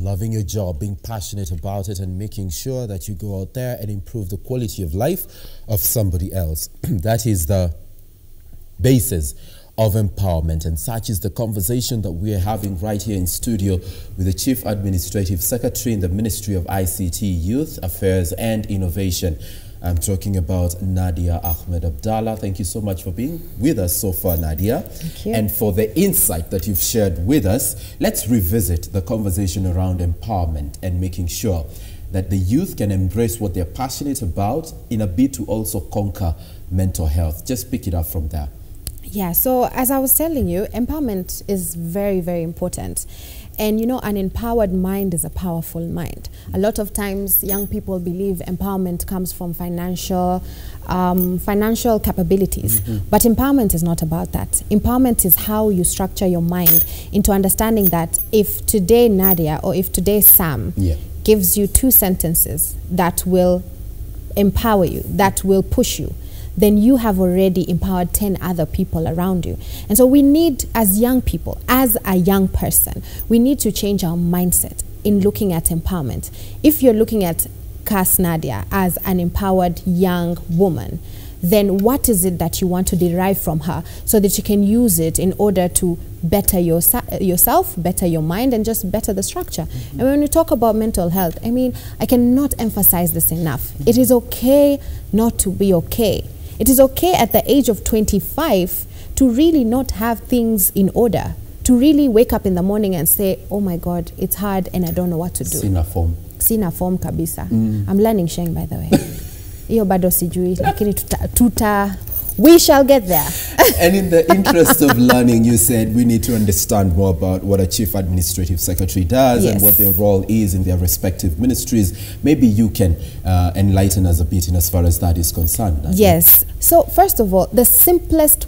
loving your job, being passionate about it, and making sure that you go out there and improve the quality of life of somebody else. That is the basis of empowerment, and such is the conversation that we are having right here in studio with the Chief Administrative Secretary in the Ministry of ICT, Youth Affairs and Innovation. I'm talking about Nadia Ahmed Abdalla. Thank you so much for being with us so far, Nadia. Thank you. And for the insight that you've shared with us. Let's revisit the conversation around empowerment and making sure that the youth can embrace what they're passionate about in a bid to also conquer mental health. Just pick it up from there. Yeah, so as I was telling you, empowerment is very, very important. And you know, an empowered mind is a powerful mind. A lot of times young people believe empowerment comes from financial capabilities. But empowerment is not about that. Empowerment is how you structure your mind into understanding that if today Nadia or if today Sam gives you 2 sentences that will empower you, that will push you, then you have already empowered 10 other people around you. And so we need, as young people, as a young person, we need to change our mindset in looking at empowerment. If you're looking at CAS Nadia as an empowered young woman, then what is it that you want to derive from her so that you can use it in order to better yourself, better your mind, and just better the structure? And when we talk about mental health, I mean, I cannot emphasize this enough. It is okay not to be okay. It is okay at the age of 25 to really not have things in order, to really wake up in the morning and say, oh my God, it's hard and I don't know what to do. Sina form. Sina form kabisa. I'm learning Sheng, by the way. Iyo bado sijui, lakini we shall get there. And in the interest of learning, you said we need to understand more about what a Chief Administrative Secretary does and what their role is in their respective ministries. Maybe you can enlighten us a bit in as far as that is concerned. Yes. So first of all, the simplest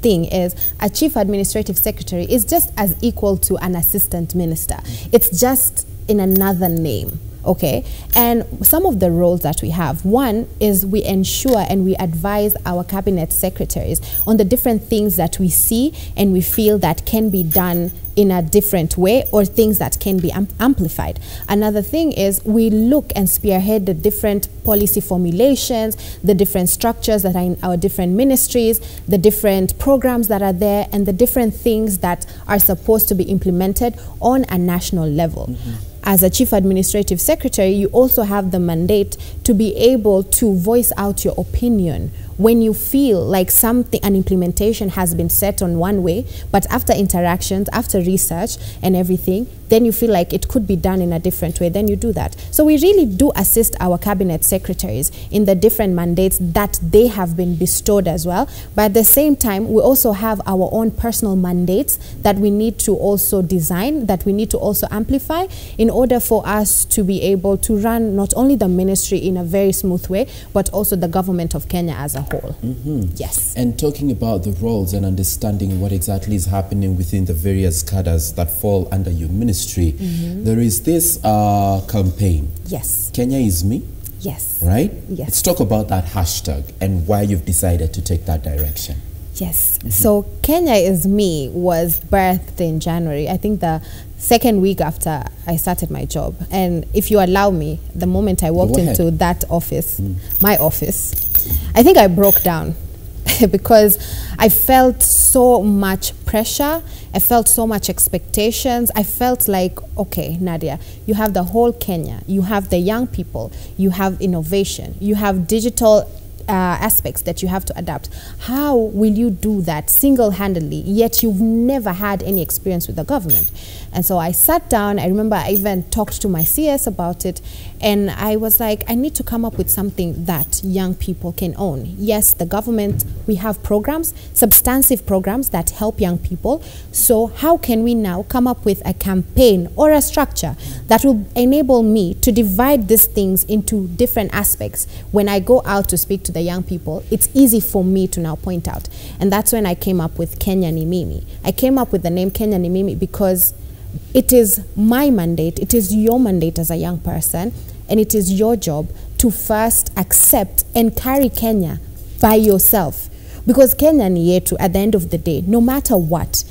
thing is a Chief Administrative Secretary is just as equal to an Assistant Minister. It's just in another name. Okay, and some of the roles that we have, one is we ensure and we advise our cabinet secretaries on the different things that we see and we feel that can be done in a different way or things that can be amplified. Another thing is we look and spearhead the different policy formulations, the different structures that are in our different ministries, the different programs that are there, and the different things that are supposed to be implemented on a national level. As a Chief Administrative Secretary, you also have the mandate to be able to voice out your opinion when you feel like an implementation has been set on one way, but after interactions, after research and everything, then you feel like it could be done in a different way, then you do that. So we really do assist our cabinet secretaries in the different mandates that they have been bestowed as well. But at the same time, we also have our own personal mandates that we need to also design, that we need to also amplify in order for us to be able to run not only the ministry in a very smooth way, but also the government of Kenya as a whole. Yes. And talking about the roles and understanding what exactly is happening within the various cadres that fall under your ministry, there is this campaign. Yes. Kenya is me. Yes. Right? Yes. Let's talk about that hashtag and why you've decided to take that direction. Yes. So Kenya is me was birthed in January. I think the 2nd week after I started my job. And if you allow me, the moment I walked into that office, my office, I think I broke down because I felt so much pressure. I felt so much expectations. I felt like, okay, Nadia, you have the whole Kenya. You have the young people. You have innovation. You have digital aspects that you have to adapt. How will you do that single-handedly, yet you've never had any experience with the government? And so I sat down. I remember I even talked to my CS about it, and I was like, I need to come up with something that young people can own. Yes, the government, we have programs, substantive programs that help young people. So how can we now come up with a campaign or a structure that will enable me to divide these things into different aspects? When I go out to speak to the young people, it's easy for me to now point out. And that's when I came up with Kenya ni Mimi. I came up with the name Kenya ni Mimi because it is my mandate, it is your mandate as a young person, and it is your job to first accept and carry Kenya by yourself. Because Kenya ni yetu at the end of the day, no matter what,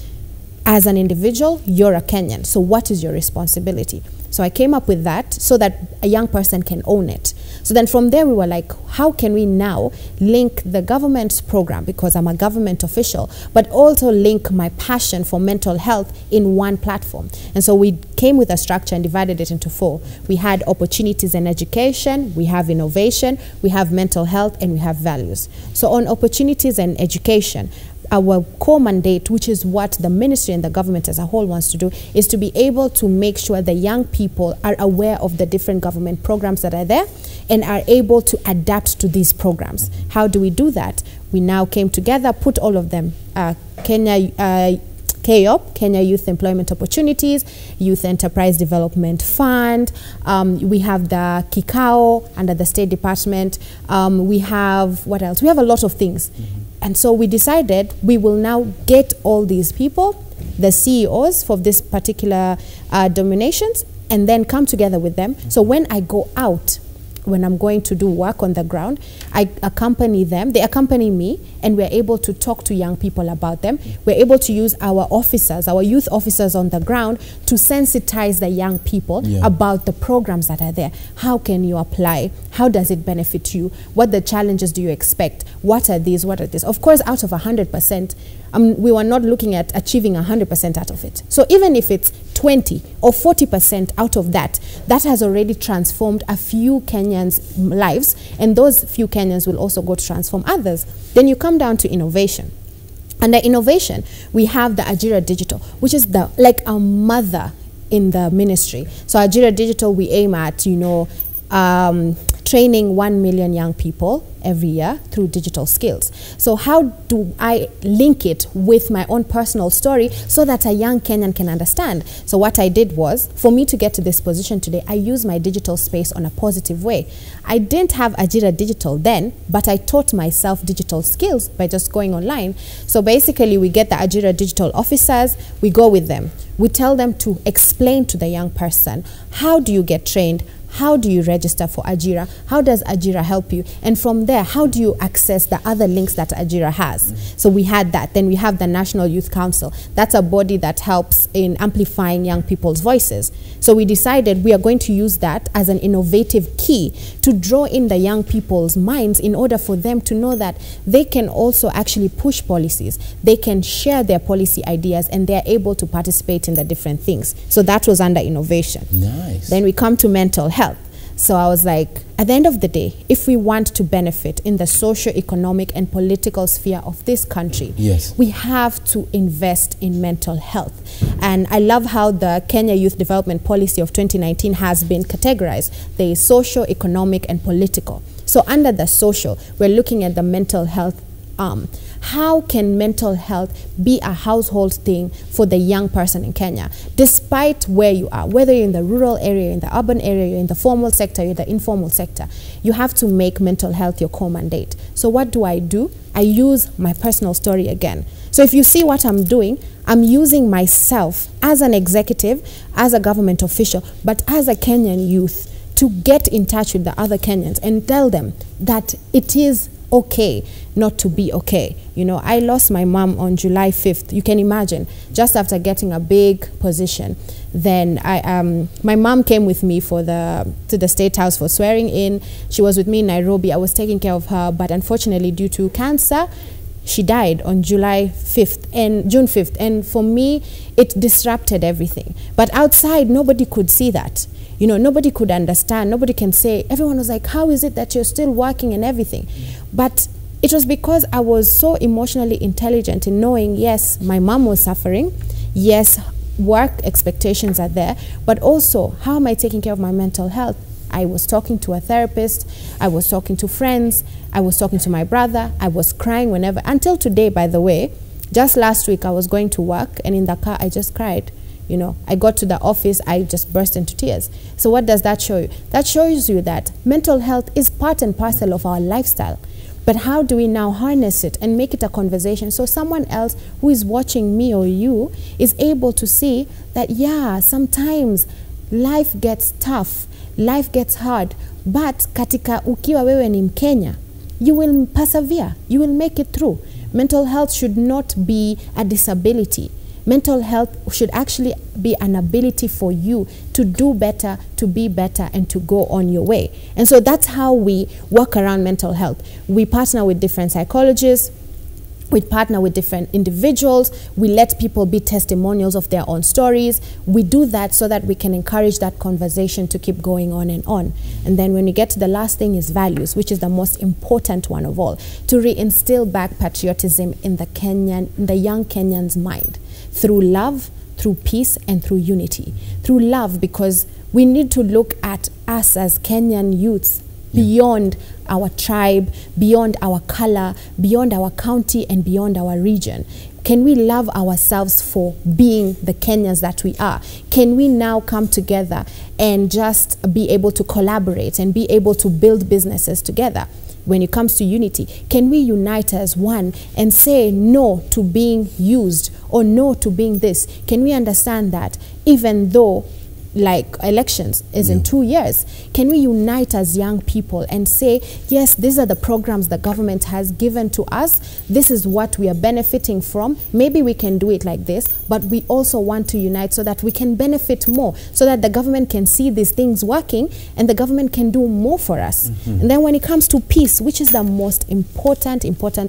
as an individual, you're a Kenyan. So what is your responsibility? So I came up with that so that a young person can own it. So then from there we were like, how can we now link the government's program, because I'm a government official, but also link my passion for mental health in one platform? And so we came with a structure and divided it into 4. We had opportunities and education, we have innovation, we have mental health, and we have values. So on opportunities and education, our core mandate, which is what the ministry and the government as a whole wants to do, is to be able to make sure the young people are aware of the different government programs that are there and are able to adapt to these programs. How do we do that? We now came together, put all of them, KYOP, Kenya Youth Employment Opportunities, Youth Enterprise Development Fund. We have the Kikao under the State Department. We have, what else? We have a lot of things. And so we decided we will now get all these people, the CEOs for this particular dominations, and then come together with them. So when I go out, when I'm going to do work on the ground, I accompany them, they accompany me, and we're able to talk to young people about them. We're able to use our officers, our youth officers on the ground, to sensitize the young people about the programs that are there. How can you apply? How does it benefit you? What the challenges do you expect? What are these? What are these? Of course, out of 100%, we were not looking at achieving 100% out of it. So even if it's 20 or 40% out of that, that has already transformed a few Kenyans' lives, and those few Kenyans will also go to transform others. Then you come down to innovation. Under innovation, we have the Ajira Digital, which is like a mother in the ministry. So Ajira Digital, we aim at, training 1 million young people every year through digital skills. So how do I link it with my own personal story so that a young Kenyan can understand? So what I did was, for me to get to this position today, I used my digital space on a positive way. I didn't have Ajira Digital then, but I taught myself digital skills by just going online. So basically we get the Ajira Digital officers, we go with them. We tell them to explain to the young person, how do you get trained? How do you register for Ajira? How does Ajira help you? And from there, how do you access the other links that Ajira has? So we had that. Then we have the National Youth Council. That's a body that helps in amplifying young people's voices. So we decided we are going to use that as an innovative key to draw in the young people's minds in order for them to know that they can also actually push policies. They can share their policy ideas, and they're able to participate in the different things. So that was under innovation. Nice. Then we come to mental health. So I was like, at the end of the day, if we want to benefit in the socio-economic and political sphere of this country, we have to invest in mental health. And I love how the Kenya Youth Development Policy of 2019 has been categorized. There is socio-economic and political. So under the social, we're looking at the mental health arm. How can mental health be a household thing for the young person in Kenya, despite where you are, whether you're in the rural area, in the urban area, you're in the formal sector, you're in the informal sector? You have to make mental health your core mandate. So what do? I use my personal story again. So if you see what I'm doing, I'm using myself as an executive, as a government official, but as a Kenyan youth, to get in touch with the other Kenyans and tell them that it is okay not to be okay. I lost my mom on July 5th. You can imagine, just after getting a big position. Then my mom came with me to the State House for swearing in. She was with me in Nairobi. I was taking care of her, but unfortunately due to cancer, she died on July 5th and June 5th. And for me, it disrupted everything. But outside, nobody could see that. Nobody could understand. Nobody can say. Everyone was like, how is it that you're still working and everything? But it was because I was so emotionally intelligent in knowing, yes, my mom was suffering. Yes, work expectations are there. But also, how am I taking care of my mental health? I was talking to a therapist. I was talking to friends. I was talking to my brother. I was crying whenever. Until today, by the way, just last week, I was going to work, and in the car, I just cried. I got to the office, I just burst into tears. So what does that show you? That shows you that mental health is part and parcel of our lifestyle. But how do we now harness it and make it a conversation so someone else who is watching me or you is able to see that, yeah, sometimes life gets tough, life gets hard, but katika ukiwa wewe ni Mkenya, you will persevere, you will make it through. Mental health should not be a disability. Mental health should actually be an ability for you to do better, to be better, and to go on your way. And so that's how we work around mental health. We partner with different psychologists, we partner with different individuals, we let people be testimonials of their own stories. We do that so that we can encourage that conversation to keep going on and on. And then when we get to the last thing is values, which is the most important one of all, to reinstill back patriotism in the young Kenyan's mind through love, through peace, and through unity. Through love, because we need to look at us as Kenyan youths beyond our tribe, beyond our color, beyond our county, and beyond our region. Can we love ourselves for being the Kenyans that we are? Can we now come together and just be able to collaborate and be able to build businesses together? When it comes to unity, can we unite as one and say no to being used or no to being this? Can we understand that even though like elections is in 2 years, can we unite as young people and say, yes, these are the programs the government has given to us, this is what we are benefiting from, maybe we can do it like this, but we also want to unite so that we can benefit more, so that the government can see these things working and the government can do more for us. And then when it comes to peace, which is the most important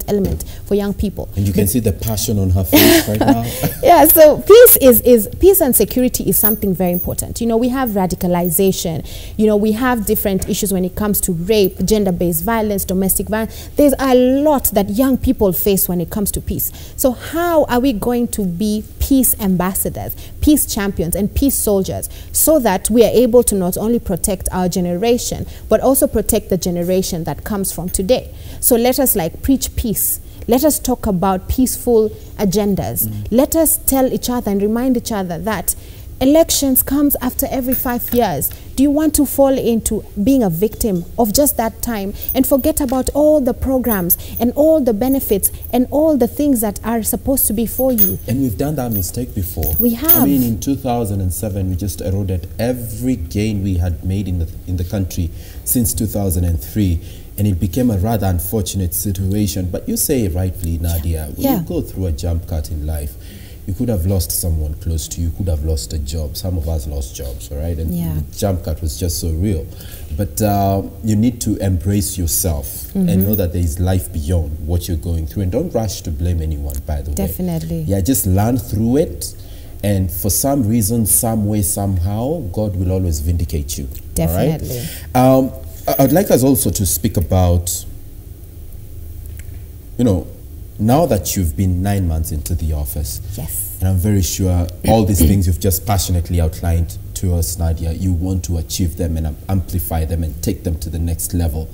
element for young people. And you can see the passion on her face right now. Yeah, so peace and security is something very important. You know, we have radicalization, you know, we have different issues when it comes to rape, gender-based violence, domestic violence. There's a lot that young people face when it comes to peace. So how are we going to be peace ambassadors, peace champions, and peace soldiers, so that we are able to not only protect our generation, but also protect the generation that comes from today? So let us like preach peace. Let us talk about peaceful agendas. Let us tell each other and remind each other that elections comes after every 5 years. Do you want to fall into being a victim of just that time and forget about all the programs and all the benefits and all the things that are supposed to be for you? And we've done that mistake before. We have. I mean, in 2007, we just eroded every gain we had made in the country since 2003. And it became a rather unfortunate situation. But you say it rightly, Nadia, when you go through a jump cut in life, you could have lost someone close to you, you could have lost a job. Some of us lost jobs, all right? And the jump cut was just so real. But you need to embrace yourself and know that there is life beyond what you're going through. And don't rush to blame anyone, by the way. Definitely. Yeah, just learn through it. And for some reason, some way, somehow, God will always vindicate you. Definitely. All right? I'd like us also to speak about, you know, now that you've been 9 months into the office, and I'm very sure all these things you've just passionately outlined to us, Nadia, you want to achieve them and amplify them and take them to the next level.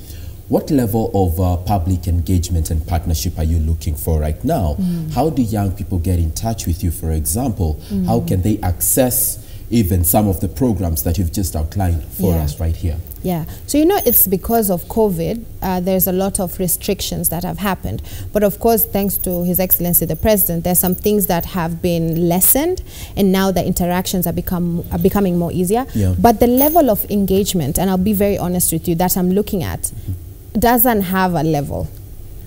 What level of public engagement and partnership are you looking for right now? How do young people get in touch with you, for example? How can they access even some of the programs that you've just outlined for us right here? Yeah, so you know, it's because of COVID, there's a lot of restrictions that have happened. But of course, thanks to His Excellency the President, there's some things that have been lessened, and now the interactions are becoming more easier. But the level of engagement, and I'll be very honest with you, that I'm looking at, doesn't have a level.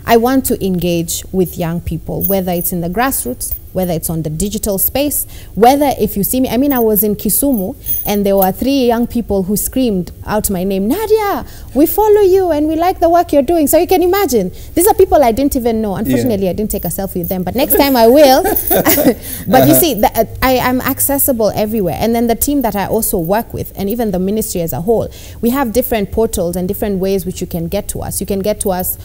I want to engage with young people, whether it's in the grassroots, whether it's on the digital space, whether if you see me, I mean, I was in Kisumu and there were 3 young people who screamed out my name, Nadia, we follow you and we like the work you're doing. So you can imagine, these are people I didn't even know. Unfortunately, I didn't take a selfie with them, but next time I will. But you see, I'm accessible everywhere. And then the team that I also work with, and even the ministry as a whole, we have different portals and different ways which you can get to us. You can get to us.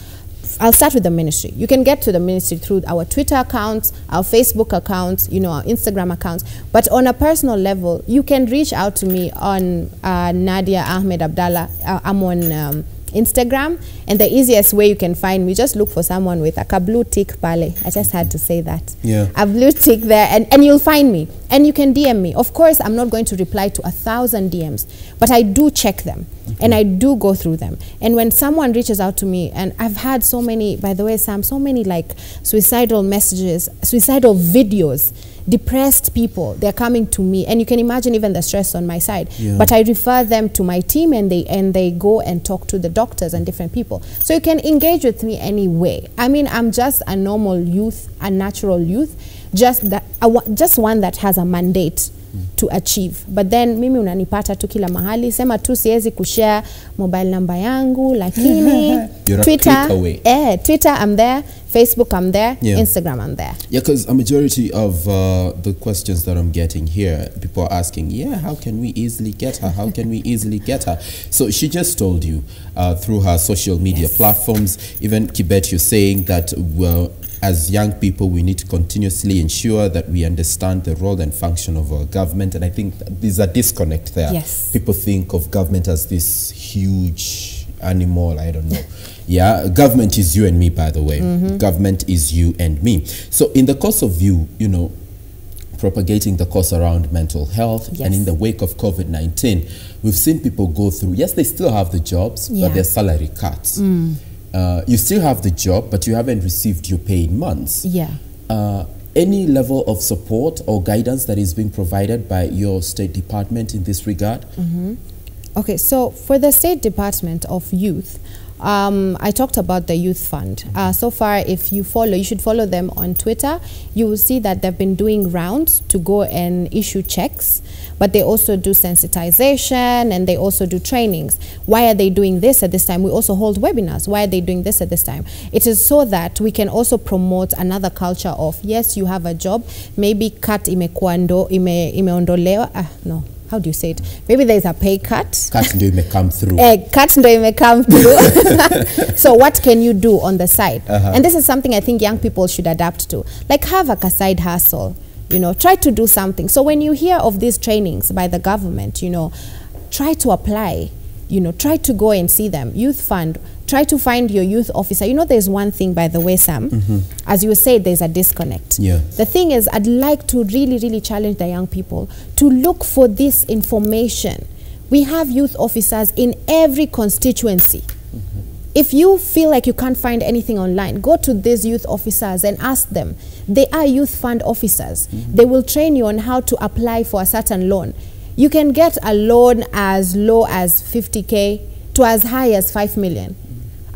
I'll start with the ministry. You can get to the ministry through our Twitter accounts, our Facebook accounts, you know, our Instagram accounts. But on a personal level, you can reach out to me on Nadia Ahmed Abdalla. I'm on Instagram, and the easiest way you can find me, just look for someone with a blue tick pale. I just had to say that. A blue tick there, and you'll find me. And you can DM me. Of course, I'm not going to reply to 1,000 DMs, but I do check them. And I do go through them. And when someone reaches out to me, and I've had so many, by the way, Sam, so many like suicidal messages, suicidal videos, depressed people, they're coming to me. And you can imagine even the stress on my side. But I refer them to my team, and they go and talk to the doctors and different people. So you can engage with me anyway. I mean, I'm just a normal youth, a natural youth, just that just one that has a mandate to achieve. But then mimi unanipata tu kila mahali, sema tu siwezi kushare mobile number yangu, lakini Twitter, Twitter I'm there, Facebook I'm there, Instagram I'm there. Yeah, because a majority of the questions that I'm getting here, people are asking, yeah, how can we easily get her? How can we easily get her? So she just told you through her social media platforms, even Kibet, you're saying that, well, as young people, we need to continuously ensure that we understand the role and function of our government. And I think there's a disconnect there. Yes. People think of government as this huge animal, I don't know. Yeah, government is you and me, by the way. Government is you and me. So in the course of you know, propagating the cause around mental health, and in the wake of COVID-19, we've seen people go through, yes, they still have the jobs, but their salary cuts. You still have the job, but you haven't received your pay in months. Yeah. Any level of support or guidance that is being provided by your State Department in this regard? Okay, so for the State Department of Youth, I talked about the Youth Fund. So far, if you follow, you should follow them on Twitter. You will see that they've been doing rounds to go and issue checks, but they also do sensitization and they also do trainings. Why are they doing this at this time? We also hold webinars. Why are they doing this at this time? It is so that we can also promote another culture of, yes, you have a job, maybe cut imeondolewa, no. How do you say it? Maybe there's a pay cut. Cut ndo ime come through. Cut ndo ime come through. So what can you do on the side? And this is something I think young people should adapt to. Like, have a side hustle. You know, try to do something. So when you hear of these trainings by the government, you know, try to apply. You know, try to go and see them. Youth Fund. Try to find your youth officer. You know, there's one thing, by the way, Sam. As you said, there's a disconnect. Yeah. The thing is, I'd like to really, really challenge the young people to look for this information. We have youth officers in every constituency. If you feel like you can't find anything online, go to these youth officers and ask them. They are Youth Fund officers. They will train you on how to apply for a certain loan. You can get a loan as low as 50K to as high as 5 million.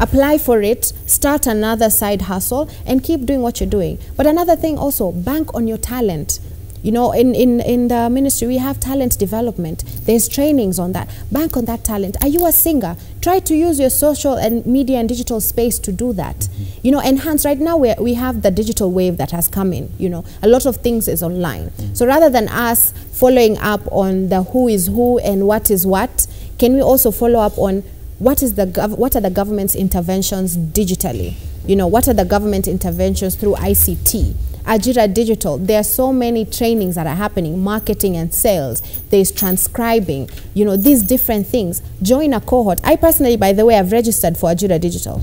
Apply for it, start another side hustle, and keep doing what you're doing. But another thing also, bank on your talent. You know, in the ministry, we have talent development. There's trainings on that. Bank on that talent. Are you a singer? Try to use your social and media and digital space to do that. You know, enhance. Right now, we have the digital wave that has come in. You know, a lot of things is online. So rather than us following up on the who is who and what is what, can we also follow up on what are the government's interventions digitally? You know, what are the government interventions through ICT? Ajira Digital, there are so many trainings that are happening, marketing and sales, there's transcribing, you know, these different things. Join a cohort. I personally, by the way, I've registered for Ajira Digital.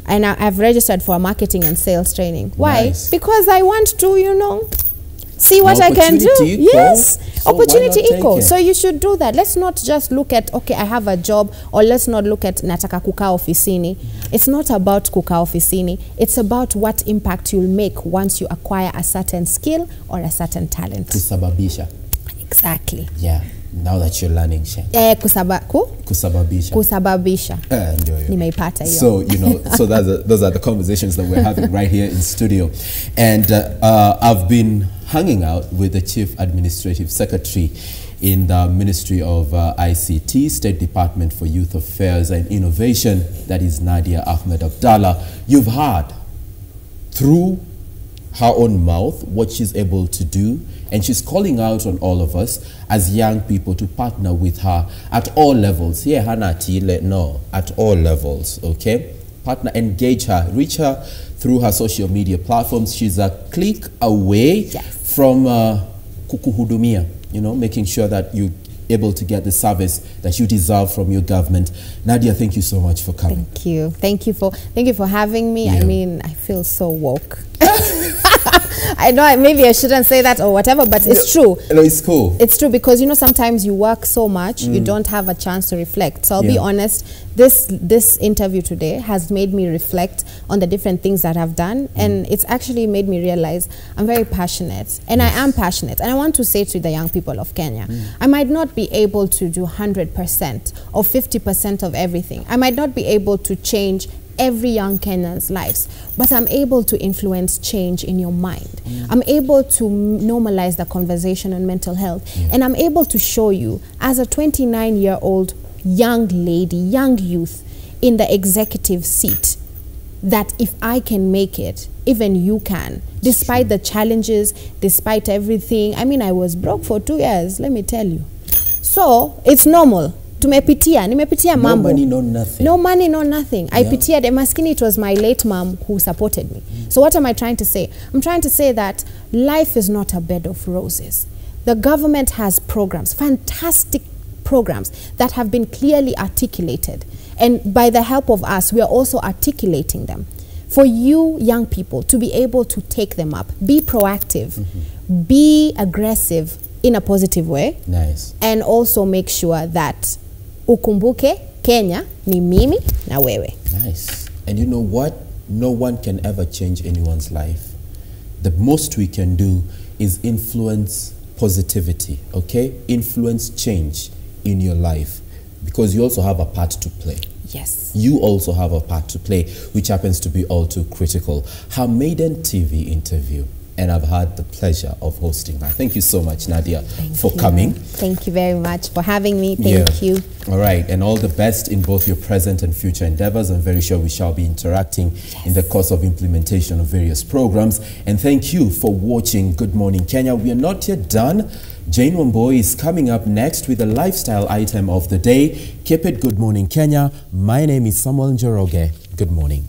And I've registered for a marketing and sales training. Why? Nice. Because I want to, you know, see what I can do. Yes, so opportunity equal. So you should do that. Let's not just look at, okay, I have a job, or let's not look at nataka kukaa ofisini. It's not about kukaa ofisini. It's about what impact you'll make once you acquire a certain skill or a certain talent. Kusababisha. Exactly. Yeah. Now that you're learning, kusababisha. Kusababisha. Nimeipata hiyo. So, you know, so those are the conversations that we're having right here in studio. And I've been hanging out with the Chief Administrative Secretary in the Ministry of ICT, State Department for Youth Affairs and Innovation, that is Nadia Ahmed Abdalla. You've heard through her own mouth what she's able to do, and she's calling out on all of us as young people to partner with her at all levels. Yeah, Hanati, no, at all levels, okay? Partner, engage her, reach her through her social media platforms. She's a click away from kukuhudumia, you know, making sure that you're able to get the service that you deserve from your government. Nadia, thank you so much for coming. Thank you. Thank you for having me. Yeah. I mean, I feel so woke. I know maybe I shouldn't say that or whatever, but it's true. No, it's cool. It's true because, you know, sometimes you work so much, you don't have a chance to reflect. So I'll be honest, this interview today has made me reflect on the different things that I've done, and it's actually made me realize I'm very passionate, and I am passionate. And I want to say to the young people of Kenya, I might not be able to do 100% or 50% of everything. I might not be able to change every young Kenyan's lives, but I'm able to influence change in your mind. I'm able to normalize the conversation on mental health. And I'm able to show you, as a 29-year-old young lady, young youth in the executive seat, that if I can make it, even you can, despite the challenges, despite everything. I mean, I was broke for 2 years, let me tell you. So, it's normal. Nimepitia mambo. No money, no nothing. No money, no nothing. I pitied maskini. It was my late mom who supported me. So what am I trying to say? I'm trying to say that life is not a bed of roses. The government has programs, fantastic programs that have been clearly articulated. And by the help of us, we are also articulating them. For you young people to be able to take them up, be proactive, be aggressive in a positive way. Nice. And also make sure that ukumbuke Kenya ni mimi na wewe. Nice. And you know what? No one can ever change anyone's life. The most we can do is influence positivity, okay? Influence change in your life, because you also have a part to play. Yes. You also have a part to play, which happens to be all too critical. Her maiden TV interview, and I've had the pleasure of hosting her. Thank you so much, Nadia, for coming. Thank you very much for having me. Thank you. All right, and all the best in both your present and future endeavors. I'm very sure we shall be interacting in the course of implementation of various programs. And thank you for watching Good Morning Kenya. We are not yet done. Jane Wamboi is coming up next with a lifestyle item of the day. Keep it Good Morning Kenya. My name is Samuel Njoroge. Good morning.